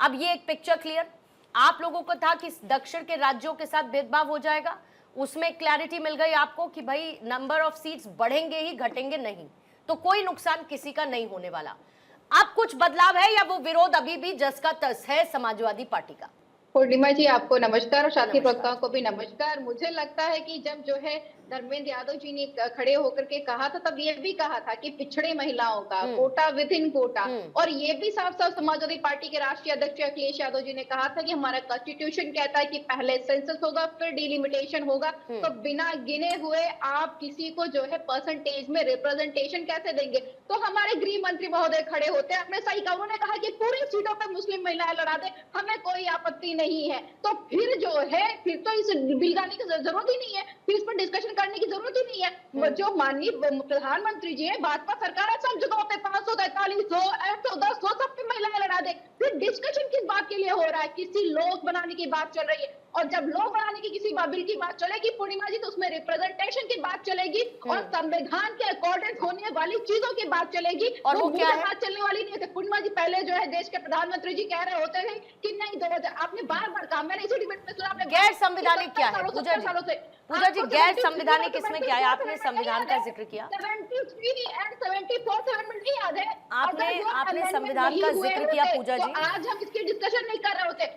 अब ये एक पिक्चर क्लियर, आप लोगों को था कि दक्षिण के राज्यों के साथ भेदभाव हो जाएगा, उसमें क्लैरिटी मिल गई आपको कि भाई नंबर ऑफ सीट्स बढ़ेंगे ही, घटेंगे नहीं, तो कोई नुकसान किसी का नहीं होने वाला। अब कुछ बदलाव है या वो विरोध अभी भी जस का तस है समाजवादी पार्टी का? पूर्णिमा जी, आपको नमस्कार और साथी नमस्कार। प्रवक्ताओं को भी नमस्कार। मुझे लगता है कि जब जो है धर्मेंद्र यादव जी ने खड़े होकर के कहा था, तब ये भी कहा था कि पिछड़े महिलाओं का कोटा विद इन कोटा, और ये भी साफ साफ समाजवादी पार्टी के राष्ट्रीय अध्यक्ष अखिलेश यादव जी ने कहा था कि हमारा कॉन्स्टिट्यूशन कहता है कि पहले सेंसस होगा, फिर डिलिमिटेशन होगा, तो बिना गिने हुए आप किसी को जो है परसेंटेज में रिप्रेजेंटेशन कैसे देंगे? तो हमारे गृह मंत्री महोदय खड़े होते हैं, आपने सही कहा, उन्होंने कहा कि पूरी सीटों पर मुस्लिम महिलाएं लड़ा दे, हमें कोई आपत्ति नहीं है। तो फिर जो है, फिर तो इस बिल लाने की जरूरत ही नहीं है, फिर इस पर डिस्कशन करने की जरूरत ही नहीं है। जो माननीय प्रधानमंत्री जी है, भाजपा सरकार है, सब जगहों पे 543, 100, 110, 100 सब पे महिलाएं लड़ा दे, फिर डिस्कशन किस बात के लिए हो रहा है? किसी लोग बनाने की बात चल रही है, और जब लोग बनाने की किसी बिल की बात चलेगी पूर्णिमा जी, तो उसमें रिप्रेजेंटेशन की बात चलेगी और संविधान के अकॉर्डिंग होने वाली चीजों की बात चलेगी, और वो क्या है? बात चलने वाली नहीं है। पूर्णिमा जी, पहले जो है देश के प्रधानमंत्री जी कह रहे होते थे कि नहीं 2000, आपने बार बार कहा, मैंने इसी डिबेट में सुना, आपने गैर संवैधानिक क्या है पूजा जी? पूजा जी, गैर संवैधानिक इसमें क्या है? आपने संविधान का जिक्र किया, 73 एंड 74 अमेंडमेंट नहीं याद है? आपने संविधान का जिक्र किया पूजा जी। आज हम इसकी डिस्कशन नहीं कर रहे होते।